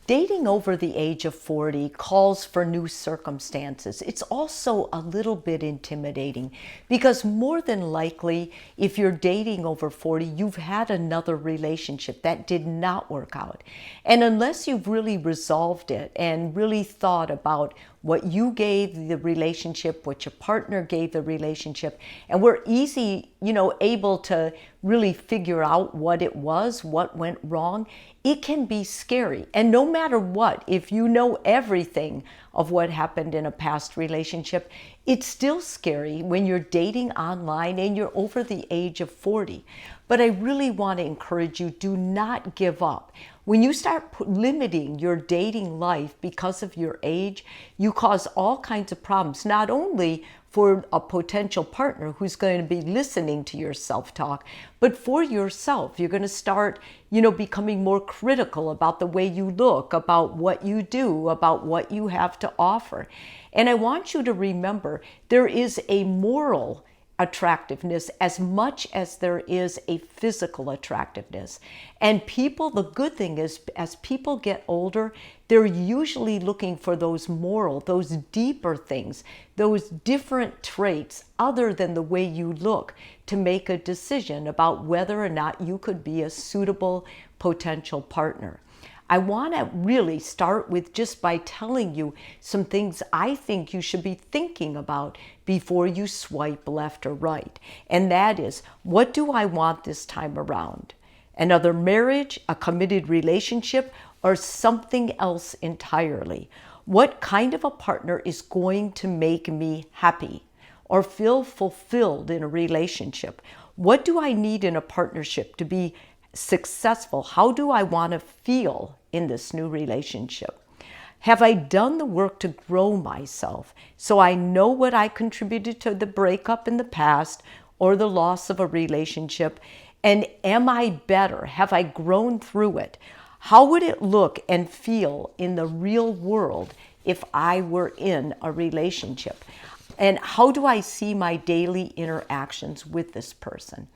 Dating over the age of 40 calls for new circumstances. It's also a little bit intimidating because more than likely, if you're dating over 40, you've had another relationship that did not work out. And unless you've really resolved it and really thought about what you gave the relationship, what your partner gave the relationship, and we're able to really figure out what it was, what went wrong, it can be scary. And no matter what, if you know everything of what happened in a past relationship, it's still scary when you're dating online and you're over the age of 40. But I really want to encourage you, do not give up. When you start limiting your dating life because of your age, you cause all kinds of problems, not only for a potential partner who's going to be listening to your self-talk, but for yourself. You're going to start, becoming more critical about the way you look, about what you do, about what you have to offer. And I want you to remember, there is a moral attractiveness as much as there is a physical attractiveness. And the good thing is, as people get older, they're usually looking for those deeper things, those different traits other than the way you look to make a decision about whether or not you could be a suitable potential partner. I want to really start with just by telling you some things I think you should be thinking about before you swipe left or right. And that is, what do I want this time around? Another marriage, a committed relationship, or something else entirely? What kind of a partner is going to make me happy or feel fulfilled in a relationship? What do I need in a partnership to be successful? How do I want to feel in this new relationship? Have I done the work to grow myself so I know what I contributed to the breakup in the past or the loss of a relationship? And am I better? Have I grown through it? How would it look and feel in the real world if I were in a relationship? And how do I see my daily interactions with this person?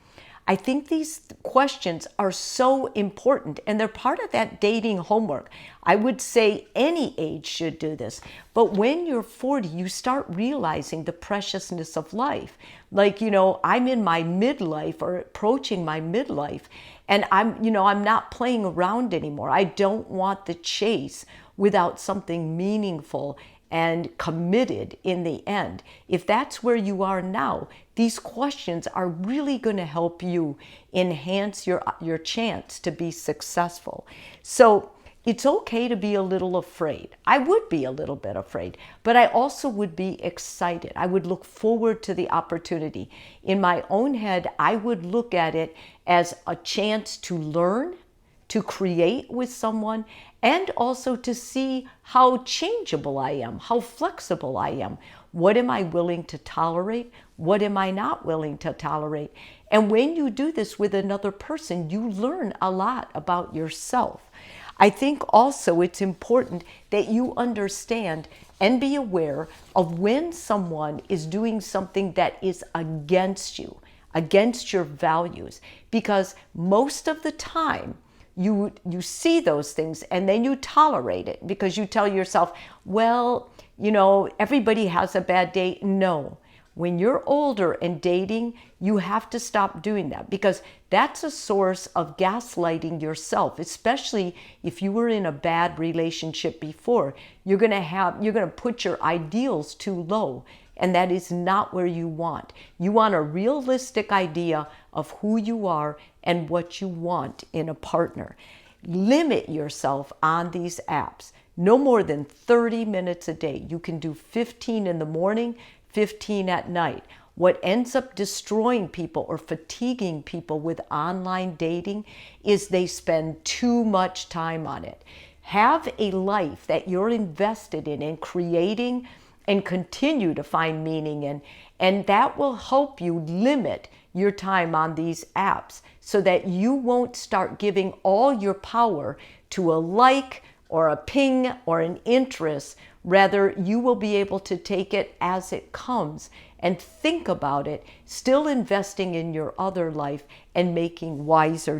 I think these questions are so important, and they're part of that dating homework. I would say any age should do this. But when you're 40, you start realizing the preciousness of life. Like, I'm in my midlife or approaching my midlife, and I'm not playing around anymore. I don't want the chase without something meaningful and committed in the end. If that's where you are now, these questions are really going to help you enhance your chance to be successful. So it's okay to be a little afraid. I would be a little bit afraid, but I also would be excited. I would look forward to the opportunity. In my own head, I would look at it as a chance to learn, to create with someone, and also to see how changeable I am, how flexible I am. What am I willing to tolerate? What am I not willing to tolerate? And when you do this with another person, you learn a lot about yourself. I think also it's important that you understand and be aware of when someone is doing something that is against you, against your values, because most of the time, you see those things and then you tolerate it because you tell yourself, well, everybody has a bad day. No. When you're older and dating, you have to stop doing that because that's a source of gaslighting yourself, especially if you were in a bad relationship before. You're going to put your ideals too low, and that is not where you want. You want a realistic idea of who you are and what you want in a partner. Limit yourself on these apps. No more than 30 minutes a day. You can do 15 in the morning, 15 at night. What ends up destroying people or fatiguing people with online dating is they spend too much time on it. Have a life that you're invested in creating and continue to find meaning in, and that will help you limit your time on these apps so that you won't start giving all your power to a like or a ping or an interest. Rather, you will be able to take it as it comes and think about it, still investing in your other life and making wiser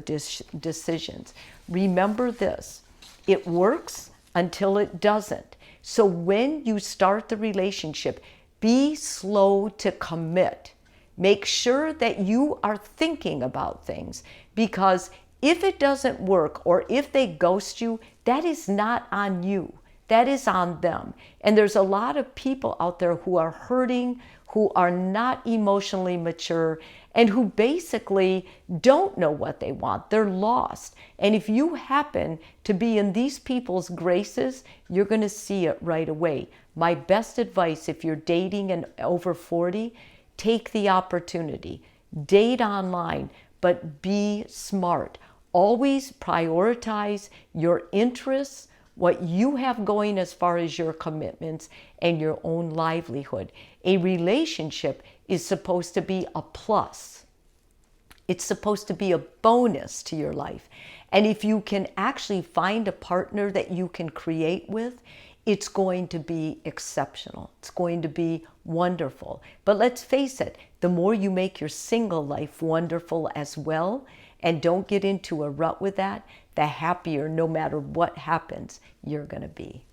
decisions. Remember this, it works until it doesn't. So when you start the relationship, be slow to commit. Make sure that you are thinking about things, because if it doesn't work or if they ghost you, that is not on you. That is on them. And there's a lot of people out there who are hurting, who are not emotionally mature, and who basically don't know what they want. They're lost. And if you happen to be in these people's graces, you're going to see it right away. My best advice, if you're dating and over 40, take the opportunity. Date online, but be smart. Always prioritize your interests, what you have going as far as your commitments and your own livelihood. A relationship is supposed to be a plus. It's supposed to be a bonus to your life. And if you can actually find a partner that you can create with, it's going to be exceptional. It's going to be wonderful. But let's face it, the more you make your single life wonderful as well, and don't get into a rut with that, the happier, no matter what happens, you're going to be.